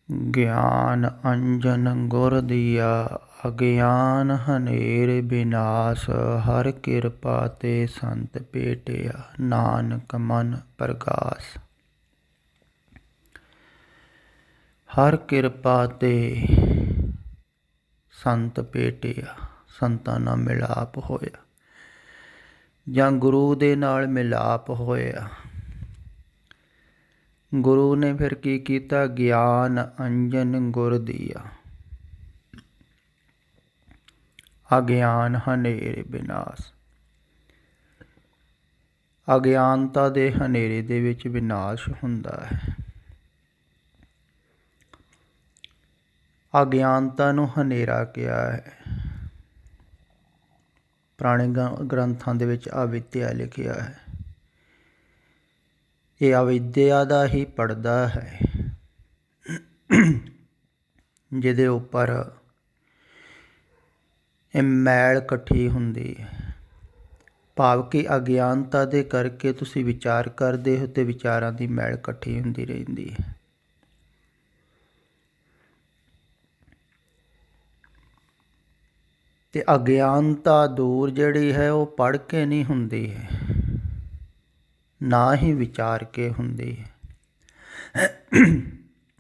ਗਿਆਨ ਅੰਜਨ ਗੁਰ ਦੀਆ, ਅਗਿਆਨ ਹਨੇਰ ਬਿਨਾਸ਼। ਹਰ ਕਿਰਪਾ ਤੇ ਸੰਤ ਭੇਟਿਆ, ਨਾਨਕ ਮਨ ਪ੍ਰਗਾਸ। ਹਰ ਕਿਰਪਾ ਤੇ ਸੰਤ ਭੇਟਿਆ, ਸੰਤਾਂ ਨਾਲ ਮਿਲਾਪ ਹੋਇਆ ਜਾਂ ਗੁਰੂ ਦੇ ਨਾਲ ਮਿਲਾਪ ਹੋਇਆ। ਗੁਰੂ ਨੇ ਫਿਰ ਕੀ ਕੀਤਾ? ਗਿਆਨ ਅੰਜਨ ਗੁਰ ਦੀਆ, ਅਗਿਆਨ ਹਨੇਰੇ ਬਿਨਾਸ਼। ਅਗਿਆਨਤਾ ਦੇ ਹਨੇਰੇ ਦੇ ਵਿੱਚ ਵਿਨਾਸ਼ ਹੁੰਦਾ ਹੈ। ਅਗਿਆਨਤਾ ਨੂੰ ਹਨੇਰਾ ਕਿਹਾ ਹੈ। ਪੁਰਾਣੇ ਗ੍ਰੰਥਾਂ ਦੇ ਵਿੱਚ ਅਵਿਦਿਆ ਲਿਖਿਆ ਹੈ। ਇਹ ਅਵਿਦਿਆ ਦਾ ਹੀ ਪਰਦਾ ਹੈ, ਜਿਹਦੇ ਉੱਪਰ ਇਹ ਮੈਲ ਇਕੱਠੀ ਹੁੰਦੀ ਹੈ। ਭਾਵ ਕਿ ਅਗਿਆਨਤਾ ਦੇ ਕਰਕੇ ਤੁਸੀਂ ਵਿਚਾਰ ਕਰਦੇ ਹੋ ਅਤੇ ਵਿਚਾਰਾਂ ਦੀ ਮੈਲ ਇਕੱਠੀ ਹੁੰਦੀ ਰਹਿੰਦੀ ਹੈ। ਅਤੇ ਅਗਿਆਨਤਾ ਦੂਰ ਜਿਹੜੀ ਹੈ ਉਹ ਪੜ੍ਹ ਕੇ ਨਹੀਂ ਹੁੰਦੀ ਹੈ, ਨਾ ਹੀ ਵਿਚਾਰ ਕੇ ਹੁੰਦੀ ਹੈ,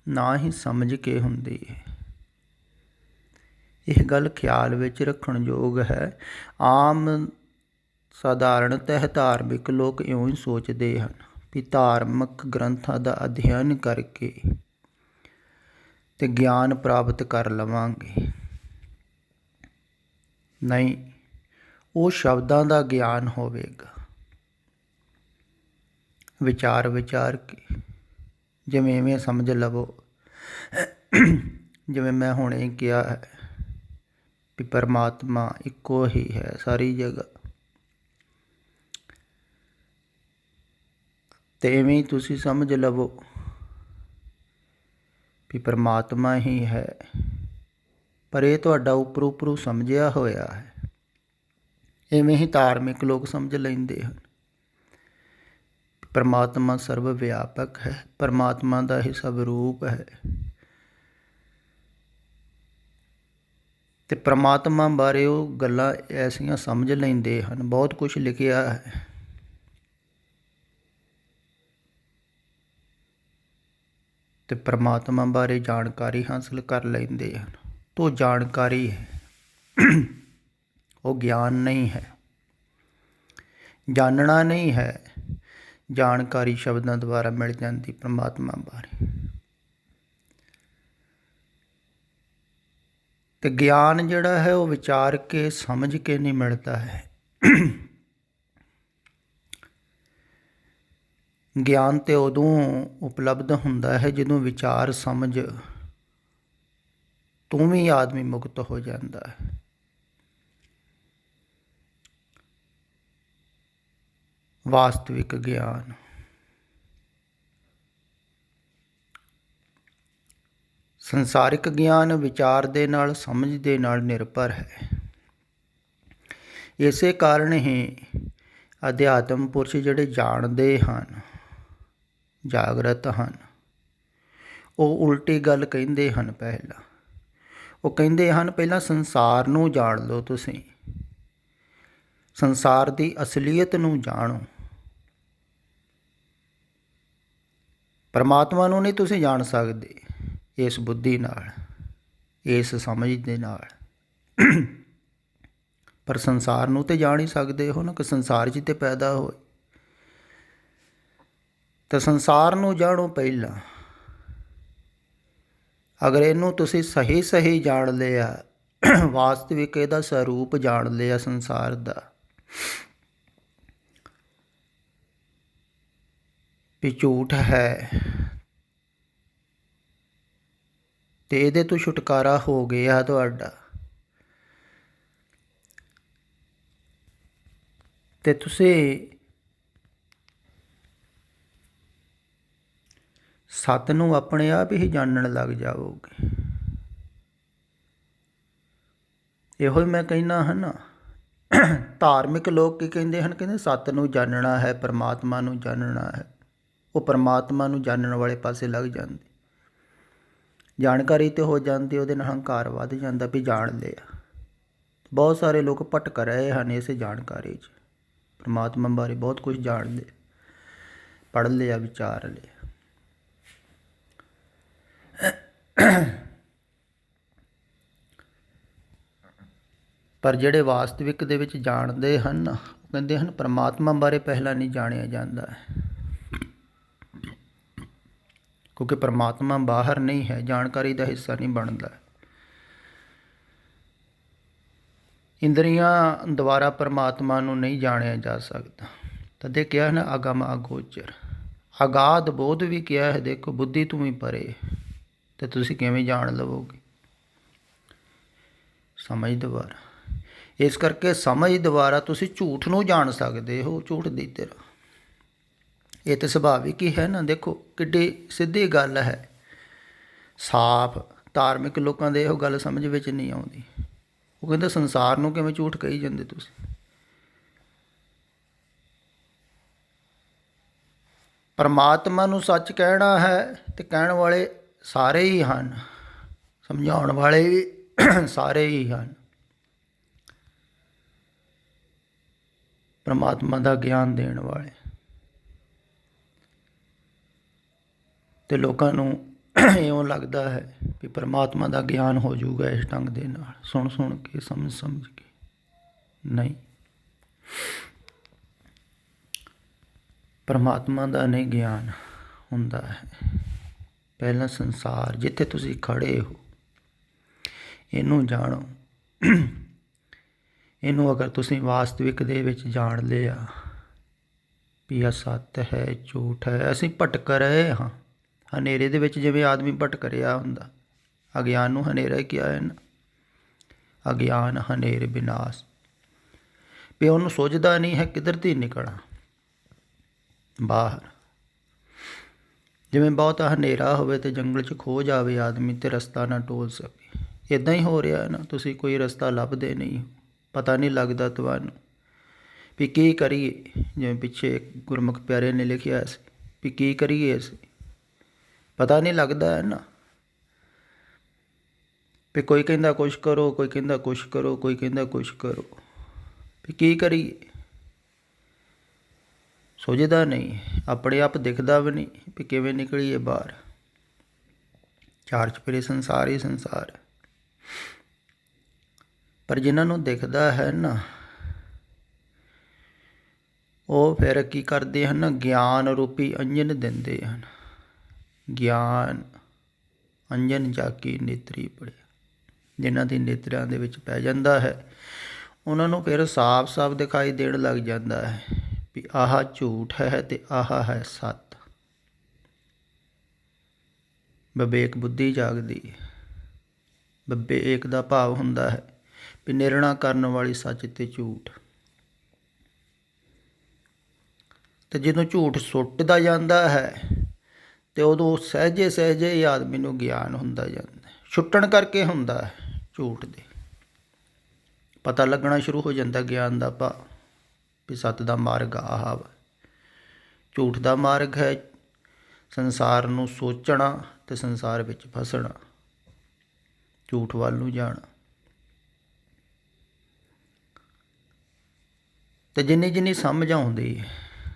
ਨਾ ਹੀ ਸਮਝ ਕੇ ਹੁੰਦੀ ਹੈ। ਇਹ ਗੱਲ ਖਿਆਲ ਵਿੱਚ ਰੱਖਣ ਯੋਗ ਹੈ। ਆਮ ਸਾਧਾਰਣਤଃ ਧਾਰਮਿਕ ਲੋਕ ਇਉਂ ਹੀ ਸੋਚਦੇ ਹਨ ਵੀ ਧਾਰਮਿਕ ਗ੍ਰੰਥਾਂ ਦਾ ਅਧਿਐਨ ਕਰਕੇ ਅਤੇ ਗਿਆਨ ਪ੍ਰਾਪਤ ਕਰ ਲਵਾਂਗੇ। ਨਹੀਂ, ਉਹ ਸ਼ਬਦਾਂ ਦਾ ਗਿਆਨ ਹੋਵੇਗਾ। ਵਿਚਾਰ ਵਿਚਾਰ ਕੇ, ਜਿਵੇਂ ਇਵੇਂ ਸਮਝ ਲਵੋ, ਜਿਵੇਂ ਮੈਂ ਹੁਣੇ ਕਿਹਾ ਹੈ ਵੀ ਪਰਮਾਤਮਾ ਇੱਕੋ ਹੀ ਹੈ ਸਾਰੀ ਜਗ੍ਹਾ, ਅਤੇ ਇਵੇਂ ਹੀ ਤੁਸੀਂ ਸਮਝ ਲਵੋ ਵੀ ਪਰਮਾਤਮਾ ਹੀ ਹੈ। ਪਰ ਇਹ ਤੁਹਾਡਾ ਉੱਪਰੋਂ ਉੱਪਰੋਂ ਸਮਝਿਆ ਹੋਇਆ ਹੈ। ਇਵੇਂ ਹੀ ਧਾਰਮਿਕ ਲੋਕ ਸਮਝ ਲੈਂਦੇ ਹਨ ਪਰਮਾਤਮਾ ਸਰਵ ਵਿਆਪਕ ਹੈ, ਪਰਮਾਤਮਾ ਦਾ ਹੀ ਸਭ ਰੂਪ ਹੈ। ਅਤੇ ਪਰਮਾਤਮਾ ਬਾਰੇ ਉਹ ਗੱਲਾਂ ਐਸੀਆਂ ਸਮਝ ਲੈਂਦੇ ਹਨ, ਬਹੁਤ ਕੁਛ ਲਿਖਿਆ ਹੈ। ਅਤੇ ਪਰਮਾਤਮਾ ਬਾਰੇ ਜਾਣਕਾਰੀ ਹਾਸਲ ਕਰ ਲੈਂਦੇ ਹਨ। ਤੋ ਜਾਣਕਾਰੀ ਹੈ, ਉਹ ਗਿਆਨ ਨਹੀਂ ਹੈ। ਜਾਣਨਾ ਨਹੀਂ ਹੈ, ਜਾਣਕਾਰੀ ਸ਼ਬਦਾਂ ਦੁਆਰਾ ਮਿਲ ਜਾਂਦੀ ਪਰਮਾਤਮਾ ਬਾਰੇ। ਅਤੇ ਗਿਆਨ ਜਿਹੜਾ ਹੈ ਉਹ ਵਿਚਾਰ ਕੇ ਸਮਝ ਕੇ ਨਹੀਂ ਮਿਲਦਾ ਹੈ। ਗਿਆਨ ਤਾਂ ਉਦੋਂ ਉਪਲਬਧ ਹੁੰਦਾ ਹੈ ਜਦੋਂ ਵਿਚਾਰ ਸਮਝ ਤੋਂ ਵੀ ਆਦਮੀ ਮੁਕਤ ਹੋ ਜਾਂਦਾ ਹੈ। ਵਾਸਤਵਿਕ ਗਿਆਨ ਸੰਸਾਰਿਕ ਗਿਆਨ ਵਿਚਾਰ ਦੇ ਨਾਲ, ਸਮਝ ਦੇ ਨਾਲ ਨਿਰਭਰ ਹੈ। ਇਸੇ ਕਾਰਨ ਹੀ ਅਧਿਆਤਮ ਪੁਰਸ਼ ਜਿਹੜੇ ਜਾਣਦੇ ਹਨ, ਜਾਗਰਤ ਹਨ, ਉਹ ਉਲਟੀ ਗੱਲ ਕਹਿੰਦੇ ਹਨ। ਪਹਿਲਾਂ ਉਹ ਕਹਿੰਦੇ ਹਨ ਪਹਿਲਾਂ ਸੰਸਾਰ ਨੂੰ ਜਾਣ ਲਓ, ਤੁਸੀਂ ਸੰਸਾਰ ਦੀ ਅਸਲੀਅਤ ਨੂੰ ਜਾਣੋ। ਪਰਮਾਤਮਾ ਨੂੰ ਨਹੀਂ ਤੁਸੀਂ ਜਾਣ ਸਕਦੇ ਇਸ ਬੁੱਧੀ ਨਾਲ, ਇਸ ਸਮਝ ਦੇ ਨਾਲ, ਪਰ ਸੰਸਾਰ ਨੂੰ ਤਾਂ ਜਾਣ ਹੀ ਸਕਦੇ ਹੋ ਨਾ, ਕਿ ਸੰਸਾਰ 'ਚ ਤਾਂ ਪੈਦਾ ਹੋਏ। ਤਾਂ ਸੰਸਾਰ ਨੂੰ ਜਾਣੋ ਪਹਿਲਾਂ। ਅਗਰ ਇਹਨੂੰ ਤੁਸੀਂ ਸਹੀ ਸਹੀ ਜਾਣ ਲਿਆ, ਵਾਸਤਵਿਕ ਇਹਦਾ ਸਰੂਪ ਜਾਣ ਲਿਆ ਸੰਸਾਰ ਦਾ, ਵੀ ਝੂਠ ਹੈ, ਅਤੇ ਇਹਦੇ ਤੋਂ ਛੁਟਕਾਰਾ ਹੋ ਗਿਆ ਤੁਹਾਡਾ, ਅਤੇ ਤੁਸੀਂ ਸੱਤ ਨੂੰ ਆਪਣੇ ਆਪ ਹੀ ਜਾਣਨ ਲੱਗ ਜਾਓਗੇ। ਇਹੋ ਹੀ ਮੈਂ ਕਹਿੰਦਾ ਹਾਂ ਨਾ। ਧਾਰਮਿਕ ਲੋਕ ਕੀ ਕਹਿੰਦੇ ਹਨ? ਕਹਿੰਦੇ ਸੱਤ ਨੂੰ ਜਾਣਨਾ ਹੈ, ਪਰਮਾਤਮਾ ਨੂੰ ਜਾਣਨਾ ਹੈ। ਉਹ ਪਰਮਾਤਮਾ ਨੂੰ ਜਾਣਨ ਵਾਲੇ ਪਾਸੇ ਲੱਗ ਜਾਂਦੇ। ਜਾਣਕਾਰੀ ਤੇ ਹੋ ਜਾਂਦੀ, ਉਹਦੇ ਨਾਲ ਹੰਕਾਰ ਵੱਧ ਜਾਂਦਾ ਵੀ ਜਾਣ ਲਿਆ। ਬਹੁਤ ਸਾਰੇ ਲੋਕ ਭਟਕ ਰਹੇ ਹਨ ਇਸੇ ਜਾਣਕਾਰੀ 'ਚ, ਪਰਮਾਤਮਾ ਬਾਰੇ ਬਹੁਤ ਕੁਝ ਜਾਣਦੇ, ਪੜ੍ਹ ਲਿਆ, ਵਿਚਾਰ ਲਿਆ। ਪਰ ਜਿਹੜੇ ਵਾਸਤਵਿਕ ਦੇ ਵਿੱਚ ਜਾਣਦੇ ਹਨ, ਉਹ ਕਹਿੰਦੇ ਹਨ ਪਰਮਾਤਮਾ ਬਾਰੇ ਪਹਿਲਾਂ ਨਹੀਂ ਜਾਣਿਆ ਜਾਂਦਾ ਹੈ, ਕਿਉਂਕਿ ਪਰਮਾਤਮਾ ਬਾਹਰ ਨਹੀਂ ਹੈ, ਜਾਣਕਾਰੀ ਦਾ ਹਿੱਸਾ ਨਹੀਂ ਬਣਦਾ। ਇੰਦਰੀਆਂ ਦੁਆਰਾ ਪਰਮਾਤਮਾ ਨੂੰ ਨਹੀਂ ਜਾਣਿਆ ਜਾ ਸਕਦਾ। ਤਦੇ ਕਿਹਾ ਨਾ ਅਗਮ ਅਗੋਚਰ, ਅਗਾਧ ਬੋਧ ਵੀ ਕਿਹਾ ਹੈ। ਦੇਖੋ ਬੁੱਧੀ ਤੋਂ ਵੀ ਪਰੇ, ਤੇ ਤੁਸੀਂ ਕਿਵੇਂ ਜਾਣ ਲਵੋਗੇ? ਸਮਝ ਦੁਆਰਾ। ਇਸ ਕਰਕੇ ਸਮਝ ਦੁਆਰਾ ਤੁਸੀਂ ਝੂਠ ਨੂੰ ਜਾਣ ਸਕਦੇ ਹੋ, ਝੂਠ ਦੀ ਤਰ੍ਹਾਂ। ਇਹ ਤਾਂ ਸੁਭਾਵਿਕ ਹੀ ਹੈ ਨਾ। ਦੇਖੋ ਕਿੱਡੀ ਸਿੱਧੀ ਗੱਲ ਹੈ, ਸਾਫ਼। ਧਾਰਮਿਕ ਲੋਕਾਂ ਦੇ ਇਹੋ ਗੱਲ ਸਮਝ ਵਿੱਚ ਨਹੀਂ ਆਉਂਦੀ। ਉਹ ਕਹਿੰਦੇ ਸੰਸਾਰ ਨੂੰ ਕਿਵੇਂ ਝੂਠ ਕਹੀ ਜਾਂਦੇ ਤੁਸੀਂ? ਪਰਮਾਤਮਾ ਨੂੰ ਸੱਚ ਕਹਿਣਾ ਹੈ ਤੇ ਕਹਿਣ ਵਾਲੇ ਸਾਰੇ ਹੀ ਹਨ, ਸਮਝਾਉਣ ਵਾਲੇ ਵੀ ਸਾਰੇ ਹੀ ਹਨ। ਪਰਮਾਤਮਾ ਦਾ ਗਿਆਨ ਦੇਣ ਵਾਲੇ, ਤੇ ਲੋਕਾਂ ਨੂੰ ਇਉਂ ਲੱਗਦਾ ਹੈ ਵੀ ਪਰਮਾਤਮਾ ਦਾ ਗਿਆਨ ਹੋ ਜਾਊਗਾ ਇਸ ਢੰਗ ਦੇ ਨਾਲ, ਸੁਣ ਸੁਣ ਕੇ, ਸਮਝ ਸਮਝ ਕੇ। ਨਹੀਂ, ਪਰਮਾਤਮਾ ਦਾ ਨਹੀਂ ਗਿਆਨ ਹੁੰਦਾ ਹੈ। ਪਹਿਲਾਂ ਸੰਸਾਰ ਜਿੱਥੇ ਤੁਸੀਂ ਖੜ੍ਹੇ ਹੋ ਇਹਨੂੰ ਜਾਣੋ। ਇਹਨੂੰ ਅਗਰ ਤੁਸੀਂ ਵਾਸਤਵਿਕ ਦੇ ਵਿੱਚ ਜਾਣ ਲਿਆ ਵੀ ਇਹ ਸੱਤ ਹੈ, ਝੂਠ ਹੈ। ਅਸੀਂ ਭਟਕ ਰਹੇ ਹਾਂ ਹਨੇਰੇ ਦੇ ਵਿੱਚ, ਜਿਵੇਂ ਆਦਮੀ ਭਟਕ ਰਿਹਾ ਹੁੰਦਾ। ਅਗਿਆਨ ਨੂੰ ਹਨੇਰਾ ਹੀ ਕਿਹਾ ਹੈ ਨਾ, ਅਗਿਆਨ ਹਨੇਰ ਵਿਨਾਸ਼। ਵੀ ਉਹਨੂੰ ਸੋਚਦਾ ਨਹੀਂ ਹੈ ਕਿੱਧਰ ਦੀ ਨਿਕਲਣਾ ਬਾਹਰ। ਜਿਵੇਂ ਬਹੁਤ ਹਨੇਰਾ ਹੋਵੇ ਅਤੇ ਜੰਗਲ 'ਚ ਖੋ ਜਾਵੇ ਆਦਮੀ ਅਤੇ ਰਸਤਾ ਨਾ ਟੋਲ ਸਕੇ, ਇੱਦਾਂ ਹੀ ਹੋ ਰਿਹਾ ਨਾ। ਤੁਸੀਂ ਕੋਈ ਰਸਤਾ ਲੱਭਦੇ ਨਹੀਂ, ਪਤਾ ਨਹੀਂ ਲੱਗਦਾ ਤੁਹਾਨੂੰ ਵੀ ਕੀ ਕਰੀਏ। ਜਿਵੇਂ ਪਿੱਛੇ ਗੁਰਮੁਖ ਪਿਆਰੇ ਨੇ ਲਿਖਿਆ ਸੀ ਵੀ ਕੀ ਕਰੀਏ ਅਸੀਂ, ਪਤਾ ਨਹੀਂ ਲੱਗਦਾ ਹੈ ਨਾ। ਵੀ ਕੋਈ ਕਹਿੰਦਾ ਕੁਛ ਕਰੋ, ਕੋਈ ਕਹਿੰਦਾ ਕੁਛ ਕਰੋ, ਕੋਈ ਕਹਿੰਦਾ ਕੁਛ ਕਰੋ, ਵੀ ਕੀ ਕਰੀਏ? ਸੋਚਦਾ ਨਹੀਂ, ਆਪਣੇ ਆਪ ਦਿਖਦਾ ਵੀ ਨਹੀਂ ਵੀ ਕਿਵੇਂ ਨਿਕਲੀਏ ਬਾਹਰ। ਚਾਰ ਚੁਫੇਰੇ ਸੰਸਾਰ ਹੀ ਸੰਸਾਰ ਹੈ। ਪਰ ਜਿਨ੍ਹਾਂ ਨੂੰ ਦਿਖਦਾ ਹੈ ਨਾ, ਉਹ ਫਿਰ ਕੀ ਕਰਦੇ ਹਨ? ਗਿਆਨ ਰੂਪੀ ਅੰਜਨ ਦਿੰਦੇ ਹਨ। ਗਿਆਨ ਅੰਜਨ ਜਾ ਕੇ ਨੇਤਰੀ ਪੜਿਆ। ਜਿਨ੍ਹਾਂ ਦੀ ਨੇਤਰਾਂ ਦੇ ਵਿੱਚ ਪੈ ਜਾਂਦਾ ਹੈ, ਉਹਨਾਂ ਨੂੰ ਫਿਰ ਸਾਫ਼ ਸਾਫ਼ ਦਿਖਾਈ ਦੇਣ ਲੱਗ ਜਾਂਦਾ ਹੈ ਵੀ ਆਹ ਝੂਠ ਹੈ ਅਤੇ ਆਹ ਹੈ ਸੱਤ। ਵਿਵੇਕ ਬੁੱਧੀ ਜਾਗਦੀ ਹੈ। ਵਿਵੇਕ ਦਾ ਭਾਵ ਹੁੰਦਾ ਹੈ ਵੀ ਨਿਰਣਾ ਕਰਨ ਵਾਲੀ ਸੱਚ ਅਤੇ ਝੂਠ। ਅਤੇ ਜਦੋਂ ਝੂਠ ਸੁੱਟਦਾ ਜਾਂਦਾ ਹੈ ਅਤੇ ਉਦੋਂ ਸਹਿਜੇ ਸਹਿਜੇ ਹੀ ਆਦਮੀ ਨੂੰ ਗਿਆਨ ਹੁੰਦਾ ਜਾਂਦਾ। ਛੁੱਟਣ ਕਰਕੇ ਹੁੰਦਾ ਹੈ ਝੂਠ ਦੇ, ਪਤਾ ਲੱਗਣਾ ਸ਼ੁਰੂ ਹੋ ਜਾਂਦਾ ਗਿਆਨ ਦਾ ਭਾਵ ਵੀ ਸੱਤ ਦਾ ਮਾਰਗ ਆਹ ਵਾ। ਝੂਠ ਦਾ ਮਾਰਗ ਹੈ ਸੰਸਾਰ ਨੂੰ ਸੋਚਣਾ ਅਤੇ ਸੰਸਾਰ ਵਿੱਚ ਫਸਣਾ, ਝੂਠ ਵੱਲ ਨੂੰ ਜਾਣਾ। ਅਤੇ ਜਿੰਨੀ ਜਿੰਨੀ ਸਮਝ ਆਉਂਦੀ ਹੈ,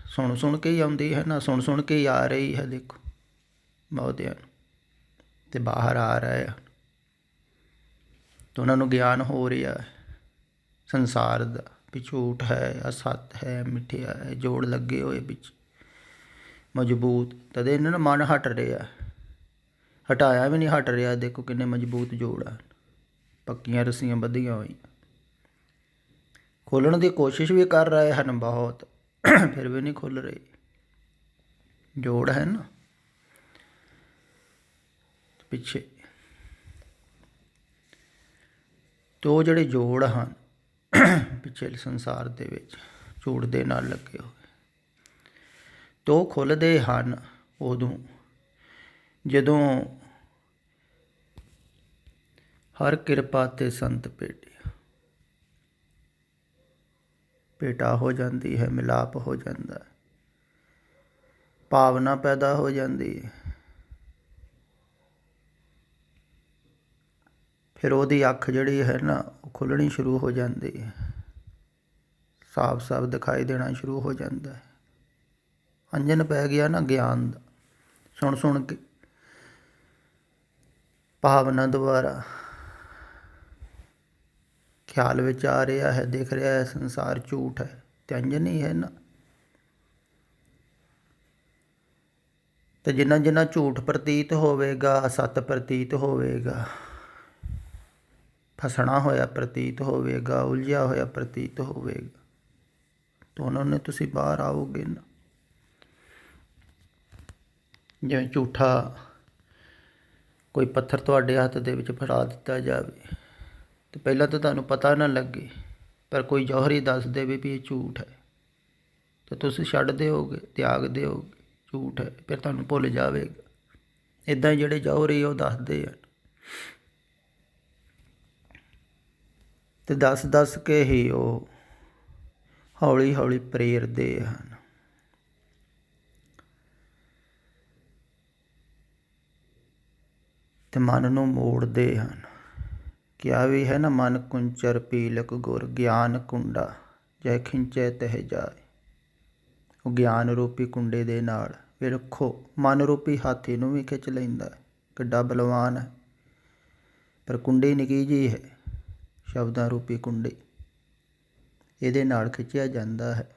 ਸੁਣ ਸੁਣ ਕੇ ਹੀ ਆਉਂਦੀ ਹੈ ਨਾ, ਸੁਣ ਸੁਣ ਕੇ ਹੀ ਆ ਰਹੀ ਹੈ। ਦੇਖੋ ਬਹੁਤਿਆਂ ਨੂੰ ਅਤੇ ਬਾਹਰ ਆ ਰਹੇ ਹਨ ਅਤੇ ਉਹਨਾਂ ਨੂੰ ਗਿਆਨ ਹੋ ਰਿਹਾ ਸੰਸਾਰ ਦਾ ਵੀ ਝੂਠ ਹੈ, ਅਸੱਤ ਹੈ, ਮਿੱਠਿਆ ਹੈ, ਜੋੜ ਲੱਗੇ ਹੋਏ ਵਿੱਚ ਮਜ਼ਬੂਤ। ਤਦ ਇਹਨਾਂ ਦਾ ਮਨ ਹਟ ਰਿਹਾ, ਹਟਾਇਆ ਵੀ ਨਹੀਂ ਹਟ ਰਿਹਾ। ਦੇਖੋ ਕਿੰਨੇ ਮਜ਼ਬੂਤ ਜੋੜ ਹਨ, ਪੱਕੀਆਂ ਰੱਸੀਆਂ ਬੱਧੀਆਂ ਹੋਈਆਂ। ਖੋਲ੍ਹਣ ਦੀ ਕੋਸ਼ਿਸ਼ ਵੀ ਕਰ ਰਹੇ ਹਨ ਬਹੁਤ, ਫਿਰ ਵੀ ਨਹੀਂ ਖੁੱਲ੍ਹ ਰਹੇ। ਜੋੜ ਹੈ ਨਾ ਪਿੱਛੇ, ਅਤੇ ਉਹ ਜਿਹੜੇ ਜੋੜ ਹਨ ਪਿੱਛੇ ਸੰਸਾਰ ਦੇ ਵਿੱਚ ਝੂਠ ਦੇ ਨਾਲ ਲੱਗੇ ਹੋਏ, ਅਤੇ ਉਹ ਖੁੱਲ੍ਹਦੇ ਹਨ ਉਦੋਂ ਜਦੋਂ ਹਰ ਕਿਰਪਾ 'ਤੇ ਸੰਤ ਭੇਟਾ ਹੋ ਜਾਂਦੀ ਹੈ, ਮਿਲਾਪ ਹੋ ਜਾਂਦਾ, ਭਾਵਨਾ ਪੈਦਾ ਹੋ ਜਾਂਦੀ ਹੈ। ਫਿਰ ਉਹਦੀ ਅੱਖ ਜਿਹੜੀ ਹੈ ਨਾ ਉਹ ਖੁੱਲ੍ਹਣੀ ਸ਼ੁਰੂ ਹੋ ਜਾਂਦੀ ਹੈ, ਸਾਫ਼ ਸਾਫ਼ ਦਿਖਾਈ ਦੇਣਾ ਸ਼ੁਰੂ ਹੋ ਜਾਂਦਾ ਹੈ। ਅੰਜਨ ਪੈ ਗਿਆ ਨਾ ਗਿਆਨ ਦਾ, ਸੁਣ ਸੁਣ ਕੇ ਭਾਵਨਾ ਦੁਆਰਾ ਖਿਆਲ ਵਿੱਚ ਆ ਰਿਹਾ ਹੈ, ਦਿਖ ਰਿਹਾ ਹੈ ਸੰਸਾਰ ਝੂਠ ਹੈ, ਤੇ ਅੰਜਨ ਹੀ ਹੈ ਨਾ। ਤੇ ਜਿੰਨਾ ਜਿੰਨਾ ਝੂਠ ਪ੍ਰਤੀਤ ਹੋਵੇਗਾ, ਸੱਤ ਪ੍ਰਤੀਤ ਹੋਵੇਗਾ, ਫਸਣਾ ਹੋਇਆ ਪ੍ਰਤੀਤ ਹੋਵੇਗਾ, ਉਲਝਿਆ ਹੋਇਆ ਪ੍ਰਤੀਤ ਹੋਵੇਗਾ, ਤਾਂ ਉਹਨਾਂ ਨੇ ਤੁਸੀਂ ਬਾਹਰ ਆਓਗੇ ਨਾ। ਜਿਵੇਂ ਝੂਠਾ ਕੋਈ ਪੱਥਰ ਤੁਹਾਡੇ ਹੱਥ ਦੇ ਵਿੱਚ ਫੜਾ ਦਿੱਤਾ ਜਾਵੇ, ਅਤੇ ਪਹਿਲਾਂ ਤਾਂ ਤੁਹਾਨੂੰ ਪਤਾ ਨਾ ਲੱਗੇ, ਪਰ ਕੋਈ ਜੌਹਰੀ ਦੱਸ ਦੇਵੇ ਵੀ ਇਹ ਝੂਠ ਹੈ, ਤਾਂ ਤੁਸੀਂ ਛੱਡ ਦਿਓਗੇ, ਤਿਆਗ ਦਿਓਗੇ, ਝੂਠ ਹੈ, ਫਿਰ ਤੁਹਾਨੂੰ ਭੁੱਲ ਜਾਵੇਗਾ। ਇੱਦਾਂ ਹੀ ਜਿਹੜੇ ਜੌਹਰੀ ਉਹ ਦੱਸਦੇ ਹਨ, ਅਤੇ ਦੱਸ ਦੱਸ ਕੇ ਹੀ ਉਹ ਹੌਲੀ ਹੌਲੀ ਪ੍ਰੇਰਦੇ ਹਨ। ਅਤੇ ਮਨ ਨੂੰ ਮੋੜਦੇ ਹਨ। ਕਿਹਾ ਵੀ ਹੈ ਨਾ, ਮਨ ਕੁੰਚਰ ਪੀਲਕ ਗੁਰ, ਗਿਆਨ ਕੁੰਡਾ ਜੈ ਖਿੰਚੈ ਤਹਿ ਜਾਏ। ਉਹ ਗਿਆਨ ਰੂਪੀ ਕੁੰਡੇ ਦੇ ਨਾਲ ਵੇਖੋ ਮਨ ਰੂਪੀ ਹਾਥੀ ਨੂੰ ਵੀ ਖਿੱਚ ਲੈਂਦਾ, ਕਿੱਡਾ ਬਲਵਾਨ ਹੈ, ਪਰ ਕੁੰਡੀ ਨਿੱਕੀ ਜਿਹੀ ਹੈ, ਸ਼ਬਦਾਂ ਰੂਪੀ ਕੁੰਡੀ, ਇਹਦੇ ਨਾਲ ਖਿੱਚਿਆ ਜਾਂਦਾ ਹੈ।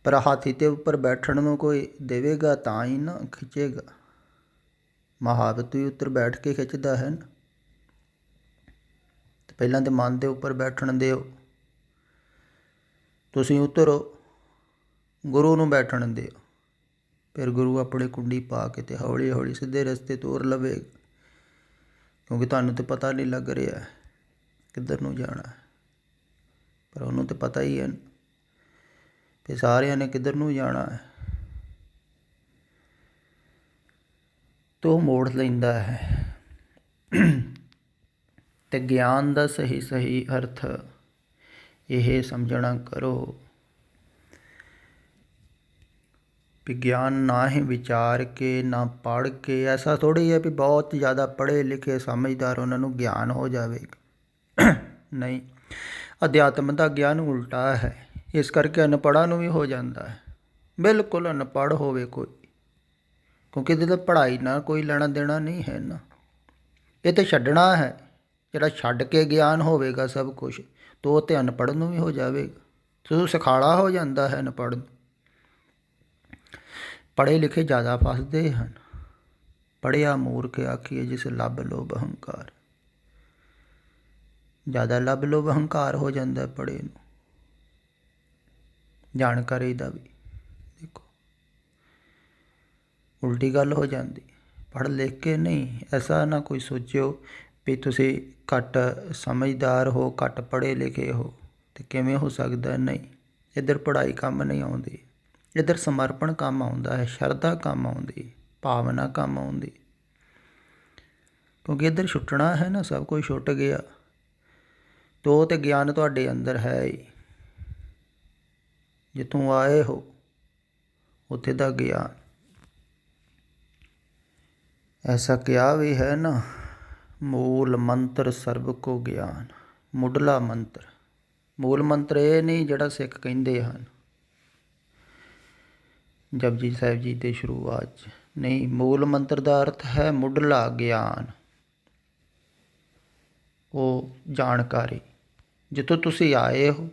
ਪਰ ਹਾਥੀ ਦੇ ਉੱਪਰ ਬੈਠਣ ਨੂੰ ਕੋਈ ਦੇਵੇਗਾ ਤਾਂ ਹੀ ਨਾ ਖਿੱਚੇਗਾ। ਮਹਾਵਤ ਵੀ ਉੱਤਰ ਬੈਠ ਕੇ ਖਿੱਚਦਾ ਹੈ ਨਾ। ਤੇ ਪਹਿਲਾਂ ਤਾਂ ਮਨ ਦੇ ਉੱਪਰ ਬੈਠਣ ਦਿਓ, ਤੁਸੀਂ ਉਤਰੋ, ਗੁਰੂ ਨੂੰ ਬੈਠਣ ਦਿਓ, ਫਿਰ ਗੁਰੂ ਆਪਣੀ ਕੁੰਡੀ ਪਾ ਕੇ ਤੇ ਹੌਲੀ ਹੌਲੀ ਸਿੱਧੇ ਰਸਤੇ ਤੋਰ ਲਵੇਗਾ, ਕਿਉਂਕਿ ਤੁਹਾਨੂੰ ਤਾਂ ਪਤਾ ਨਹੀਂ ਲੱਗ ਰਿਹਾ ਕਿੱਧਰ ਨੂੰ ਜਾਣਾ, ਪਰ ਉਹਨੂੰ ਤਾਂ ਪਤਾ ਹੀ ਹੈ ਕਿ ਸਾਰਿਆਂ ਨੇ ਕਿੱਧਰ ਨੂੰ ਜਾਣਾ ਹੈ, ਤਾਂ ਉਹ ਮੋੜ ਲੈਂਦਾ ਹੈ। ਅਤੇ ਗਿਆਨ ਦਾ ਸਹੀ ਸਹੀ ਅਰਥ ਇਹ ਸਮਝਣਾ ਕਰੋ ਵੀ ਗਿਆਨ ਨਾ ਹੀ ਵਿਚਾਰ ਕੇ, ਨਾ ਪੜ੍ਹ ਕੇ, ਐਸਾ ਥੋੜ੍ਹੀ ਹੈ ਵੀ ਬਹੁਤ ਜ਼ਿਆਦਾ ਪੜ੍ਹੇ ਲਿਖੇ ਸਮਝਦਾਰ ਉਹਨਾਂ ਨੂੰ ਗਿਆਨ ਹੋ ਜਾਵੇਗਾ। ਨਹੀਂ, ਅਧਿਆਤਮ ਦਾ ਗਿਆਨ ਉਲਟਾ ਹੈ, ਇਸ ਕਰਕੇ ਅਨਪੜ੍ਹਾਂ ਨੂੰ ਵੀ ਹੋ ਜਾਂਦਾ ਹੈ। ਬਿਲਕੁਲ ਅਨਪੜ੍ਹ ਹੋਵੇ ਕੋਈ, ਕਿਉਂਕਿ ਇਹਦੇ ਤਾਂ ਪੜ੍ਹਾਈ ਨਾਲ ਕੋਈ ਲੈਣਾ ਦੇਣਾ ਨਹੀਂ ਹੈ ਨਾ, ਇਹ ਤਾਂ ਛੱਡਣਾ ਹੈ। ਜਿਹੜਾ ਛੱਡ ਕੇ ਗਿਆਨ ਹੋਵੇਗਾ ਸਭ ਕੁਛ, ਤਾਂ ਉਹ ਤਾਂ ਅਨਪੜ੍ਹ ਨੂੰ ਵੀ ਹੋ ਜਾਵੇਗਾ, ਤੂੰ ਸਿਖਾਲਾ ਹੋ ਜਾਂਦਾ ਹੈ ਅਨਪੜ੍ਹ ਨੂੰ। ਪੜ੍ਹੇ ਲਿਖੇ ਜ਼ਿਆਦਾ ਫਸਦੇ ਹਨ। ਪੜ੍ਹਿਆ ਮੂਰਖ ਆਖੀਏ ਜਿਸ ਲੱਭ ਲੋਭ ਅਹੰਕਾਰ, ਜ਼ਿਆਦਾ ਲੱਭ ਲੋਭ ਅਹੰਕਾਰ ਹੋ ਜਾਂਦਾ ਪੜ੍ਹੇ ਨੂੰ। ਜਾਣਕਾਰੀ ਦਾ ਵੀ ਦੇਖੋ ਉਲਟੀ ਗੱਲ ਹੋ ਜਾਂਦੀ, ਪੜ੍ਹ ਲਿਖ ਕੇ ਨਹੀਂ। ਐਸਾ ਨਾ ਕੋਈ ਸੋਚਿਓ ਵੀ ਤੁਸੀਂ ਘੱਟ ਸਮਝਦਾਰ ਹੋ, ਘੱਟ ਪੜ੍ਹੇ ਲਿਖੇ ਹੋ, ਅਤੇ ਕਿਵੇਂ ਹੋ ਸਕਦਾ, ਨਹੀਂ। ਇੱਧਰ ਪੜ੍ਹਾਈ ਕੰਮ ਨਹੀਂ ਆਉਂਦੀ, ਇੱਧਰ ਸਮਰਪਣ ਕੰਮ ਆਉਂਦਾ ਹੈ, ਸ਼ਰਧਾ ਕੰਮ ਆਉਂਦੀ, ਭਾਵਨਾ ਕੰਮ ਆਉਂਦੀ, ਕਿਉਂਕਿ ਇੱਧਰ ਛੁੱਟਣਾ ਹੈ ਨਾ, ਸਭ ਕੁਝ ਛੁੱਟ ਗਿਆ, ਤਾਂ ਉਹ ਤਾਂ ਗਿਆਨ ਤੁਹਾਡੇ ਅੰਦਰ ਹੈ ਹੀ, ਜਿੱਥੋਂ ਆਏ ਹੋ ਉੱਥੇ ਦਾ ਗਿਆਨ। ਐਸਾ ਕਿਹਾ ਵੀ ਹੈ ਨਾ, ਮੂਲ ਮੰਤਰ ਸਰਬ ਕੋ ਗਿਆਨ। ਮੁੱਢਲਾ ਮੰਤਰ, ਮੂਲ ਮੰਤਰ ਇਹ ਨਹੀਂ ਜਿਹੜਾ ਸਿੱਖ ਕਹਿੰਦੇ ਹਨ ਜਪਜੀ ਸਾਹਿਬ ਜੀ ਦੇ ਸ਼ੁਰੂਆਤ 'ਚ, ਨਹੀਂ। ਮੂਲ ਮੰਤਰ ਦਾ ਅਰਥ ਹੈ ਮੁੱਢਲਾ ਗਿਆਨ, ਉਹ ਜਾਣਕਾਰੀ ਜਿੱਥੋਂ ਤੁਸੀਂ ਆਏ ਹੋ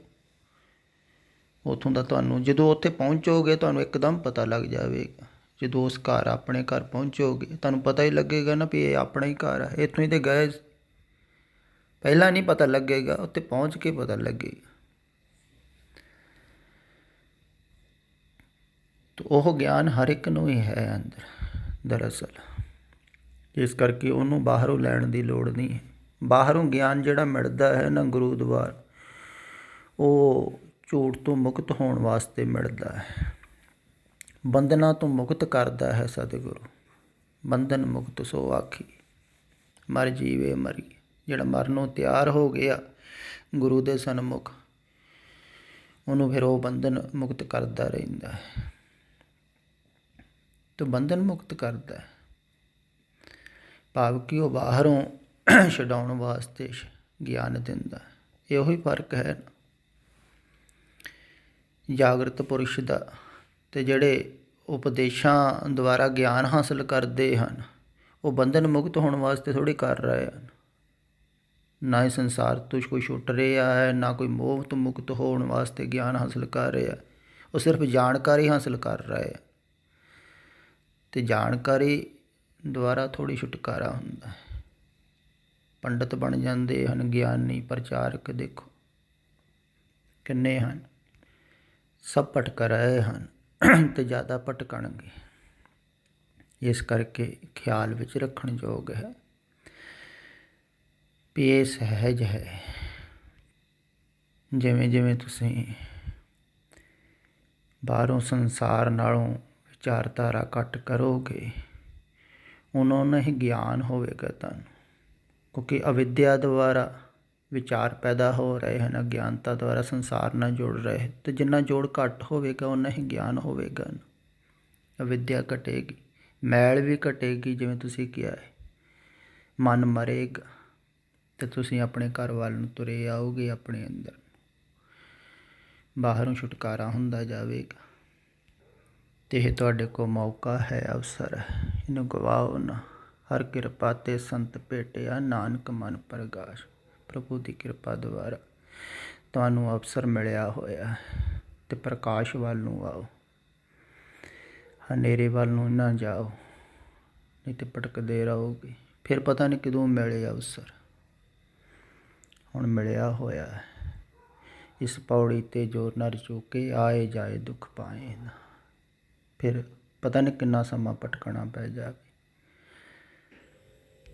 ਉੱਥੋਂ ਦਾ ਤੁਹਾਨੂੰ, ਜਦੋਂ ਉੱਥੇ ਪਹੁੰਚੋਗੇ ਤੁਹਾਨੂੰ ਇੱਕਦਮ ਪਤਾ ਲੱਗ ਜਾਵੇਗਾ। ਜਦੋਂ ਉਸ ਘਰ, ਆਪਣੇ ਘਰ ਪਹੁੰਚੋਗੇ, ਤੁਹਾਨੂੰ ਪਤਾ ਹੀ ਲੱਗੇਗਾ ਨਾ ਵੀ ਇਹ ਆਪਣਾ ਹੀ ਘਰ ਹੈ, ਇੱਥੋਂ ਹੀ ਤਾਂ ਗਏ। ਪਹਿਲਾਂ ਨਹੀਂ ਪਤਾ ਲੱਗੇਗਾ, ਉੱਥੇ ਪਹੁੰਚ ਕੇ ਪਤਾ ਲੱਗੇਗਾ। ਤਾਂ ਉਹ ਗਿਆਨ ਹਰ ਇੱਕ ਨੂੰ ਹੀ ਹੈ ਅੰਦਰ ਦਰਅਸਲ, ਇਸ ਕਰਕੇ ਉਹਨੂੰ ਬਾਹਰੋਂ ਲੈਣ ਦੀ ਲੋੜ ਨਹੀਂ ਹੈ। ਬਾਹਰੋਂ ਗਿਆਨ ਜਿਹੜਾ ਮਿਲਦਾ ਹੈ ਨਾ ਗੁਰੂ ਦੁਆਰਾ, ਉਹ ਝੂਠ ਤੋਂ ਮੁਕਤ ਹੋਣ ਵਾਸਤੇ ਮਿਲਦਾ ਹੈ, ਬੰਧਨਾਂ ਤੋਂ ਮੁਕਤ ਕਰਦਾ ਹੈ ਸਤਿਗੁਰੂ। ਬੰਧਨ ਮੁਕਤ ਸੋ ਆਖੀ, ਮਰ ਜੀਵੇ ਮਰੀ। ਜਿਹੜਾ ਮਰਨ ਨੂੰ ਤਿਆਰ ਹੋ ਗਿਆ ਗੁਰੂ ਦੇ ਸਨਮੁਖ, ਉਹਨੂੰ ਫਿਰ ਉਹ ਬੰਧਨ ਮੁਕਤ ਕਰਦਾ ਰਹਿੰਦਾ ਹੈ, ਤਾਂ ਬੰਧਨ ਮੁਕਤ ਕਰਦਾ ਹੈ। ਭਾਵ ਕਿ ਉਹ ਬਾਹਰੋਂ ਛਡਾਉਣ ਵਾਸਤੇ ਗਿਆਨ ਦਿੰਦਾ। ਇਹੋ ਹੀ ਫਰਕ ਹੈ ਜਾਗਰਤ ਪੁਰਸ਼ ਦਾ ਅਤੇ ਜਿਹੜੇ ਉਪਦੇਸ਼ਾਂ ਦੁਆਰਾ ਗਿਆਨ ਹਾਸਲ ਕਰਦੇ ਹਨ, ਉਹ ਬੰਧਨ ਮੁਕਤ ਹੋਣ ਵਾਸਤੇ ਥੋੜ੍ਹੀ ਕਰ ਰਹੇ ਹਨ। ਨਾ ਹੀ ਸੰਸਾਰ ਤੋਂ ਕੋਈ ਛੁੱਟ ਰਿਹਾ ਹੈ, ਨਾ ਕੋਈ ਮੋਹ ਤੋਂ ਮੁਕਤ ਹੋਣ ਵਾਸਤੇ ਗਿਆਨ ਹਾਸਲ ਕਰ ਰਿਹਾ। ਉਹ ਸਿਰਫ ਜਾਣਕਾਰੀ ਹਾਸਲ ਕਰ ਰਹੇ ਆ, ਅਤੇ ਜਾਣਕਾਰੀ ਦੁਆਰਾ ਥੋੜ੍ਹੀ ਛੁਟਕਾਰਾ ਹੁੰਦਾ ਹੈ। ਪੰਡਤ ਬਣ ਜਾਂਦੇ ਹਨ, ਗਿਆਨੀ ਪ੍ਰਚਾਰਕ ਦੇਖੋ ਕਿੰਨੇ ਹਨ। ਸਭ ਭਟਕ ਰਹੇ ਹਨ ਅਤੇ ਜ਼ਿਆਦਾ ਭਟਕਣਗੇ। ਇਸ ਕਰਕੇ ਖਿਆਲ ਵਿੱਚ ਰੱਖਣ ਯੋਗ ਹੈ ਵੀ ਇਹ ਸਹਿਜ ਹੈ। ਜਿਵੇਂ ਜਿਵੇਂ ਤੁਸੀਂ ਬਾਹਰੋਂ ਸੰਸਾਰ ਨਾਲੋਂ ਵਿਚਾਰਧਾਰਾ ਘੱਟ ਕਰੋਗੇ, ਉਹਨਾਂ ਹੀ ਗਿਆਨ ਹੋਵੇਗਾ ਤੁਹਾਨੂੰ। ਕਿਉਂਕਿ ਅਵਿਦਿਆ ਦੁਆਰਾ ਵਿਚਾਰ ਪੈਦਾ ਹੋ ਰਹੇ ਹਨ, ਅਗਿਆਨਤਾ ਦੁਆਰਾ ਸੰਸਾਰ ਨਾਲ ਜੁੜ ਰਹੇ, ਅਤੇ ਜਿੰਨਾ ਜੋੜ ਘੱਟ ਹੋਵੇਗਾ ਓਨਾ ਹੀ ਗਿਆਨ ਹੋਵੇਗਾ। ਅਵਿਦਿਆ ਘਟੇਗੀ, ਮੈਲ ਵੀ ਘਟੇਗੀ। ਜਿਵੇਂ ਤੁਸੀਂ ਕਿਹਾ ਹੈ, ਮਨ ਮਰੇਗਾ ਅਤੇ ਤੁਸੀਂ ਆਪਣੇ ਘਰ ਵੱਲ ਨੂੰ ਤੁਰੇ ਆਓਗੇ। ਆਪਣੇ ਅੰਦਰ ਬਾਹਰੋਂ ਛੁਟਕਾਰਾ ਹੁੰਦਾ ਜਾਵੇਗਾ, ਅਤੇ ਇਹ ਤੁਹਾਡੇ ਕੋਲ ਮੌਕਾ ਹੈ, ਅਵਸਰ ਹੈ, ਇਹਨੂੰ ਗਵਾਓ ਨਾ। ਹਰ ਕਿਰਪਾ ਤੇ ਸੰਤ ਭੇਟਿਆ, ਨਾਨਕ ਮਨ ਪ੍ਰਗਾਸ਼। ਪ੍ਰਭੂ ਦੀ ਕਿਰਪਾ ਦੁਆਰਾ ਤੁਹਾਨੂੰ ਅਵਸਰ ਮਿਲਿਆ ਹੋਇਆ ਅਤੇ ਪ੍ਰਕਾਸ਼ ਵੱਲ ਨੂੰ ਆਓ, ਹਨੇਰੇ ਵੱਲ ਨੂੰ ਨਾ ਜਾਓ, ਨਹੀਂ ਤਾਂ ਭਟਕਦੇ ਰਹੋਗੇ। ਫਿਰ ਪਤਾ ਨਹੀਂ ਕਦੋਂ ਮਿਲੇ ਅਵਸਰ। ਹੁਣ ਮਿਲਿਆ ਹੋਇਆ ਹੈ। ਇਸ ਪੌੜੀ 'ਤੇ ਜੋ ਨਰ ਚੁੱਕੇ, ਆਏ ਜਾਏ ਦੁੱਖ ਪਾਏ ਨਾ। ਫਿਰ ਪਤਾ ਨਹੀਂ ਕਿੰਨਾ ਸਮਾਂ ਭਟਕਣਾ ਪੈ ਜਾਵੇ।